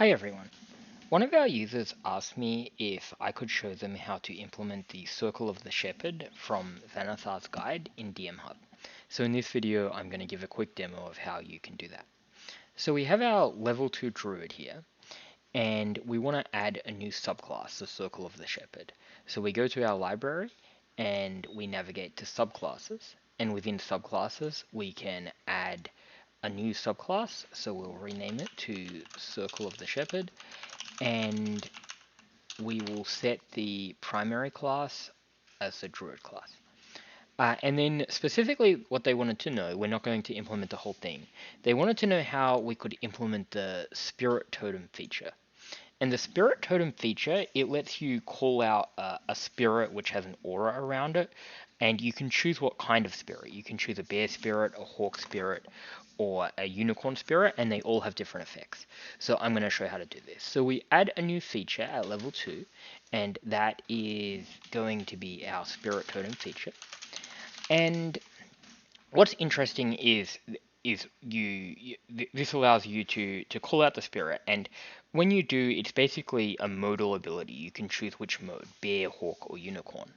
Hi everyone. One of our users asked me if I could show them how to implement the Circle of the Shepherd from Vanathar's Guide in DMHub. So in this video I'm going to give a quick demo of how you can do that. So we have our level 2 Druid here, and we want to add a new subclass, the Circle of the Shepherd. So we go to our library and we navigate to subclasses, and within subclasses we can add a new subclass, so we'll rename it to Circle of the Shepherd, and we will set the primary class as the Druid class. And then specifically what they wanted to know, we're not going to implement the whole thing, they wanted to know how we could implement the Spirit Totem feature. And the Spirit Totem feature, it lets you call out a spirit which has an aura around it, and you can choose what kind of spirit. You can choose a bear spirit, a hawk spirit, or a unicorn spirit, and they all have different effects. So I'm going to show you how to do this. So we add a new feature at level 2, and that is going to be our Spirit Totem feature. And what's interesting is this allows you to call out the spirit, and when you do, it's basically a modal ability. You can choose which mode: bear, hawk, or unicorn.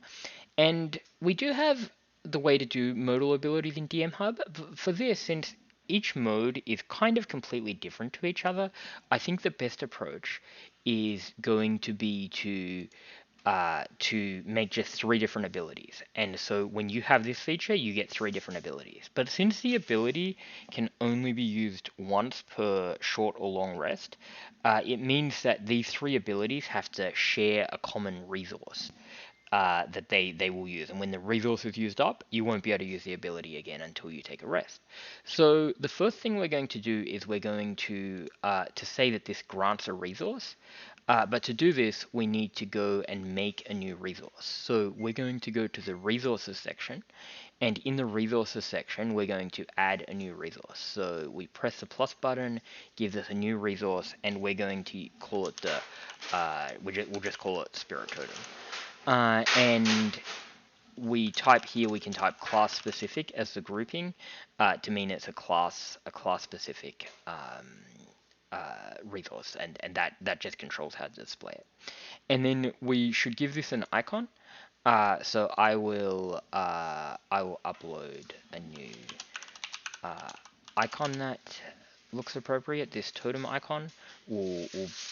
And we do have the way to do modal abilities in DMHub. For this, since each mode is kind of completely different to each other, I think the best approach is going to be to make just 3 different abilities. And so when you have this feature, you get 3 different abilities. But since the ability can only be used once per short or long rest, it means that these 3 abilities have to share a common resource that they will use. And when the resource is used up, you won't be able to use the ability again until you take a rest. So the first thing we're going to do is we're going to say that this grants a resource. But to do this, we need to go and make a new resource. So we're going to go to the resources section, and in the resources section, we're going to add a new resource. So we press the plus button, gives us a new resource, and we're going to call it we'll just call it Spirit Totem. And we type here, we can type class specific as the grouping to mean it's a class specific resource, and that just controls how to display it. And then we should give this an icon. So I will upload a new icon that looks appropriate. This totem icon will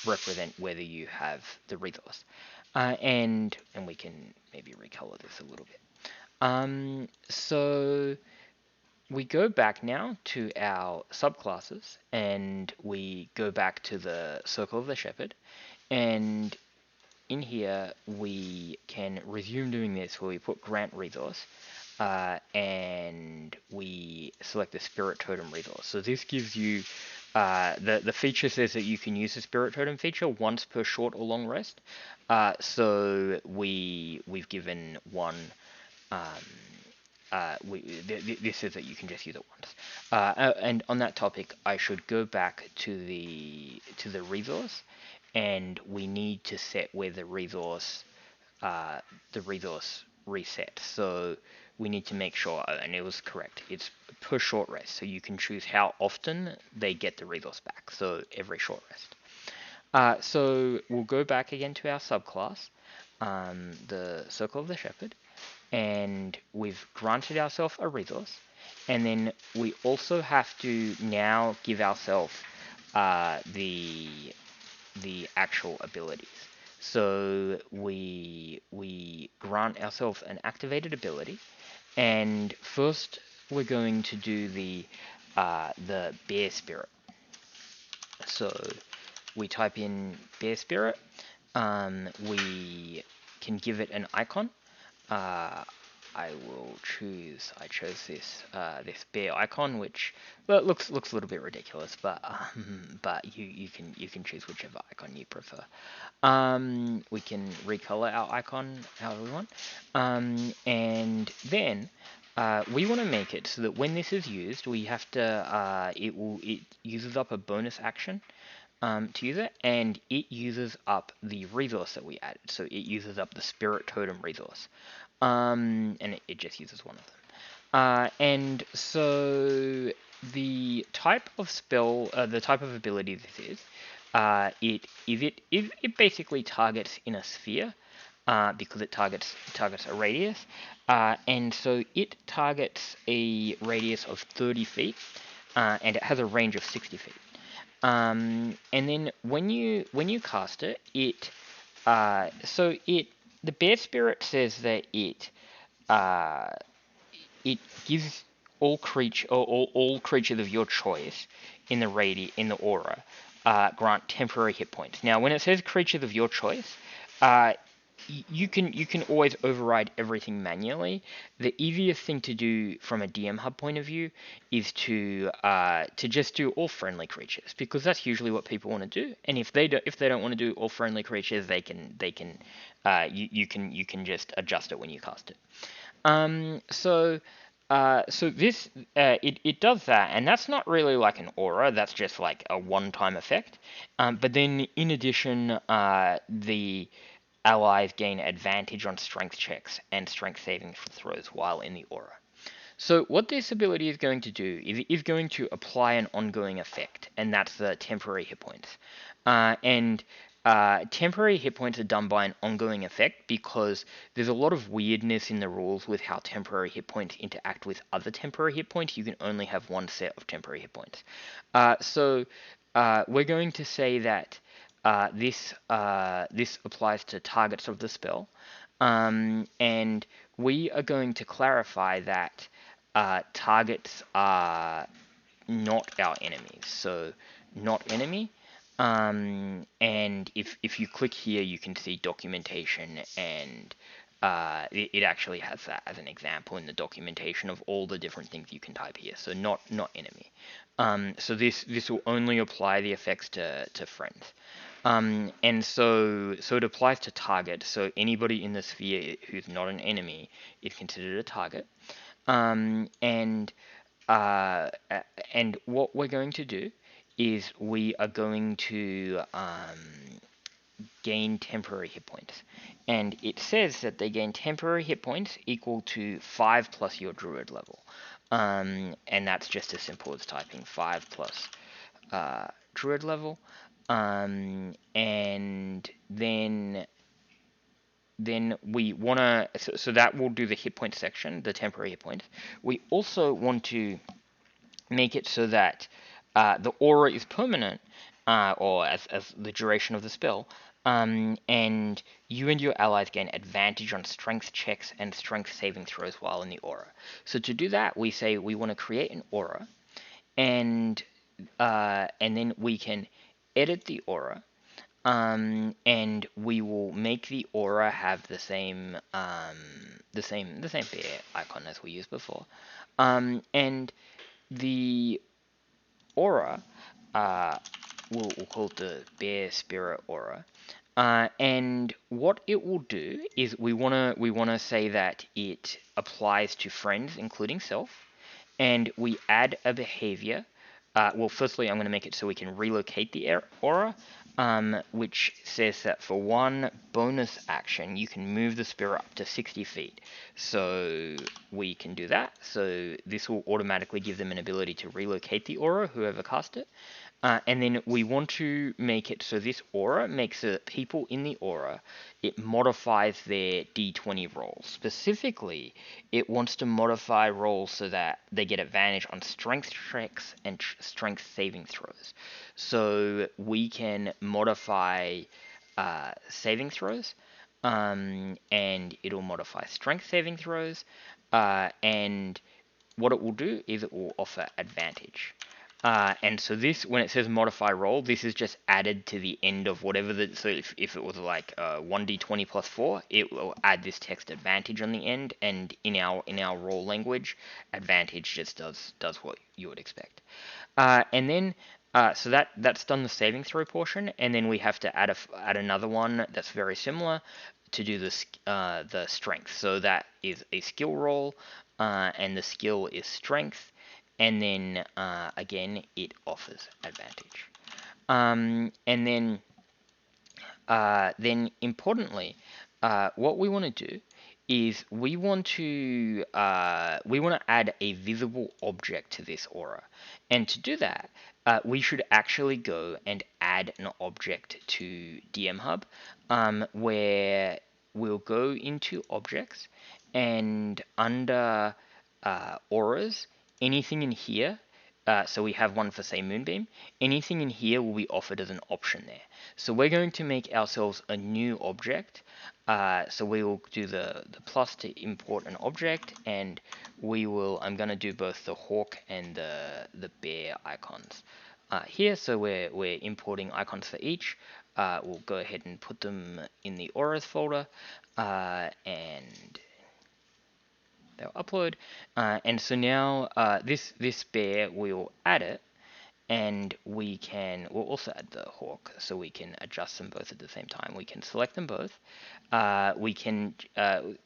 represent whether you have the resource. And we can maybe recolor this a little bit. So we go back now to our subclasses, and we go back to the Circle of the Shepherd, and in here we can resume doing this where we put grant resource, and we select the Spirit Totem resource. So this gives you the feature says that you can use the Spirit Totem feature once per short or long rest. So we've given one. This says that you can just use it once. And on that topic, I should go back to the resource, and we need to set where the resource reset. So we need to make sure, and it was correct, it's per short rest. So you can choose how often they get the resource back. So every short rest. So we'll go back again to our subclass, the Circle of the Shepherd, and we've granted ourselves a resource, and then we also have to now give ourselves the actual abilities. So we grant ourselves an activated ability, and first we're going to do the bear spirit. So we type in bear spirit. We can give it an icon. I chose this bear icon, which, well, looks a little bit ridiculous, but you can choose whichever icon you prefer. We can recolor our icon however we want, and then we want to make it so that when this is used, we have to it uses up a bonus action to use it, and it uses up the resource that we added. So it uses up the Spirit Totem resource, and it just uses one of them. And so the type of spell, the type of ability this is, it basically targets in a sphere, because it targets a radius, and so it targets a radius of 30 feet, and it has a range of 60 feet. And then when you cast it, the bear spirit says that uh, it gives all creatures of your choice in the aura grant temporary hit points. Now, when it says creatures of your choice, you can always override everything manually. The easiest thing to do from a DMHub point of view is to just do all friendly creatures, because that's usually what people want to do. And if they don't want to do all friendly creatures, you can just adjust it when you cast it. So this it does that, and that's not really like an aura. That's just like a one-time effect. But then in addition, the allies gain advantage on strength checks and strength saving throws while in the aura. So what this ability is going to do is it is going to apply an ongoing effect, and that's the temporary hit points. And temporary hit points are done by an ongoing effect because there's a lot of weirdness in the rules with how temporary hit points interact with other temporary hit points. You can only have one set of temporary hit points. So we're going to say that this applies to targets of the spell, and we are going to clarify that targets are not our enemies. So not enemy. And if you click here, you can see documentation, and it actually has that as an example in the documentation of all the different things you can type here. So not enemy. So this will only apply the effects to friends. And so it applies to target. So anybody in the sphere who's not an enemy is considered a target. And what we're going to do is we are going to gain temporary hit points. And it says that they gain temporary hit points equal to 5 plus your druid level. And that's just as simple as typing 5 plus druid level. And then we want to, so that will do the hit point section, the temporary hit points. We also want to make it so that the aura is permanent, or as the duration of the spell, and you and your allies gain advantage on strength checks and strength saving throws while in the aura. So to do that, we say we want to create an aura, and then we can edit the aura, and we will make the aura have the same bear icon as we used before, and the aura, we'll call it the bear spirit aura. And what it will do is we wanna say that it applies to friends, including self, and we add a behavior. Well, firstly, I'm going to make it so we can relocate the aura, which says that for one bonus action, you can move the spirit up to 60 feet. So we can do that. So this will automatically give them an ability to relocate the aura, whoever cast it. And then we want to make it so this aura makes the people in the aura, it modifies their d20 rolls. Specifically, it wants to modify rolls so that they get advantage on strength checks and strength saving throws. So we can modify saving throws, and it'll modify strength saving throws, and what it will do is it will offer advantage. And so this, when it says modify roll, this is just added to the end of whatever the, so if it was like 1d20 plus 4, it will add this text advantage on the end, and in our roll language, advantage just does what you would expect. And then, so that's done the saving throw portion, and then we have to add another one that's very similar to do the strength. So that is a skill roll, and the skill is strength, and then again it offers advantage. And then importantly, what we want to do is we want to add a visible object to this aura, and to do that, we should actually go and add an object to DMHub, where we'll go into objects, and under auras, anything in here. So we have one for, say, Moonbeam. Anything in here will be offered as an option there. So we're going to make ourselves a new object. So we will do the plus to import an object, and I'm going to do both the hawk and the bear icons here. So we're importing icons for each. We'll go ahead and put them in the auras folder, and they'll upload. And so now this bear, we'll add it, and we'll also add the hawk, so we can adjust them both at the same time. We can select them both. We can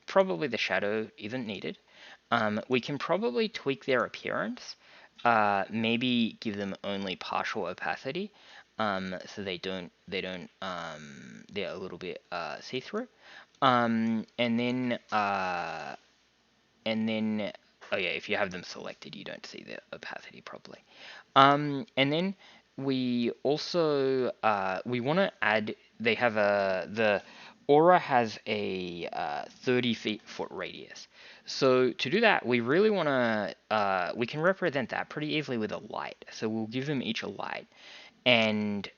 probably the shadow isn't needed. We can probably tweak their appearance. Maybe give them only partial opacity, so they're a little bit see-through. And then, oh yeah, if you have them selected, you don't see the opacity properly. And then we also we want to add. They have the aura has a 30-foot radius. So to do that, we really want to we can represent that pretty easily with a light. So we'll give them each a light, and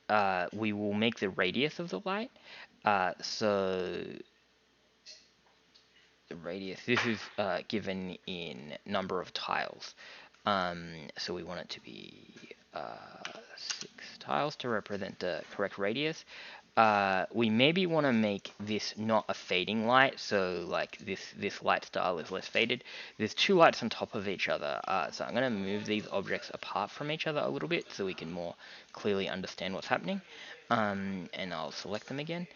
we will make the radius of the light. So the radius. This is given in number of tiles. So we want it to be 6 tiles to represent the correct radius. We maybe want to make this not a fading light, so like this light style is less faded. There's 2 lights on top of each other, so I'm going to move these objects apart from each other a little bit so we can more clearly understand what's happening. And I'll select them again.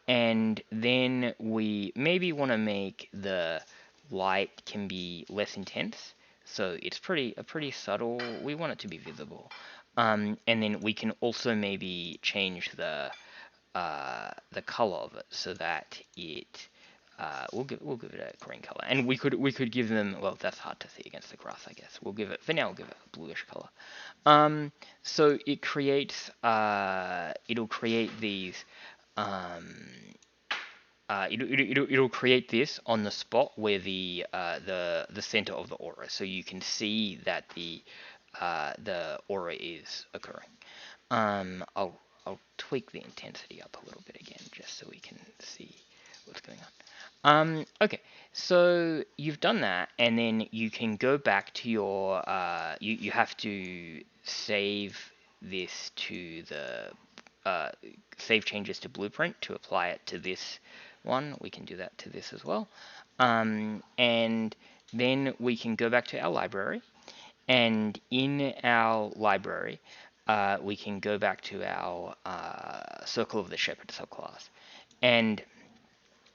And then we maybe want to make the light can be less intense, so it's pretty subtle. We want it to be visible. And then we can also maybe change the color of it so that it we'll give it a green color, and we could give them, well, that's hard to see against the grass, I guess. We'll give it a bluish color. So it creates it'll create these it'll create this on the spot where the center of the aura, so you can see that the aura is occurring. I'll tweak the intensity up a little bit again, just so we can see what's going on. Okay, so you've done that, and then you can go back to your, you have to save this to the, save changes to blueprint to apply it to this one. We can do that to this as well. And then we can go back to our library, and in our library, we can go back to our Circle of the Shepherd subclass. And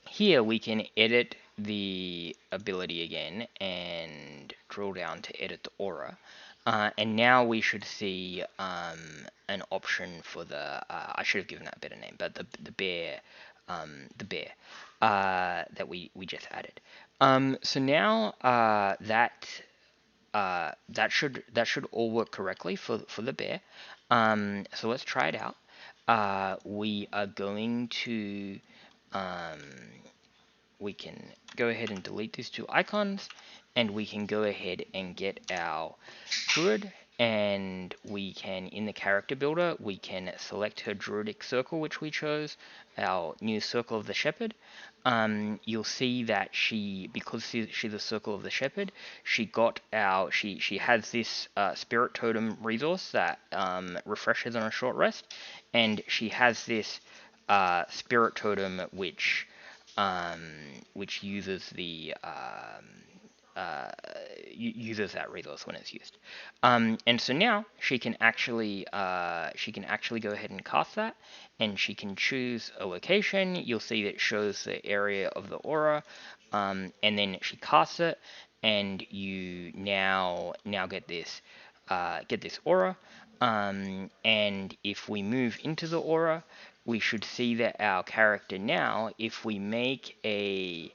here we can edit the ability again and drill down to edit the aura. And now we should see an option for the, I should have given that a better name, but the bear, that we just added. So now that should all work correctly for the bear. So let's try it out. We are going to we can go ahead and delete these 2 icons, and we can go ahead and get our druid, and we can, in the character builder, we can select her druidic circle, which we chose, our new Circle of the Shepherd. You'll see that because she's a Circle of the Shepherd, she has this Spirit Totem resource that refreshes on a short rest, and she has this Spirit Totem which uses the uses that resource when it's used. And so now she can actually go ahead and cast that, and she can choose a location. You'll see that it shows the area of the aura, and then she casts it, and you now get this aura. And if we move into the aura, we should see that our character now, if we make a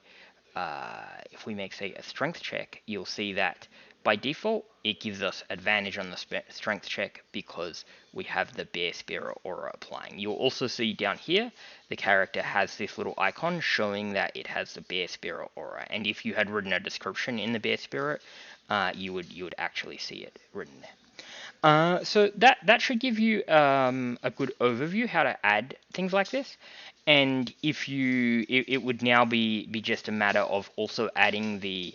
if we make, say, a strength check, you'll see that by default it gives us advantage on the strength check because we have the Bear Spirit aura applying. You'll also see down here the character has this little icon showing that it has the Bear Spirit aura, and if you had written a description in the Bear Spirit, you would actually see it written there. So that should give you a good overview how to add things like this. And if you, it would now be just a matter of also adding the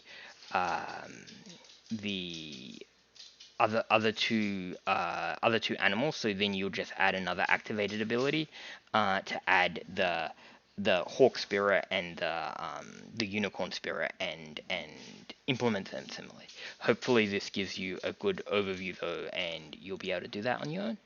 the other two animals. So then you'll just add another activated ability to add the hawk spirit and the unicorn spirit and implement them similarly. Hopefully this gives you a good overview though, and you'll be able to do that on your own.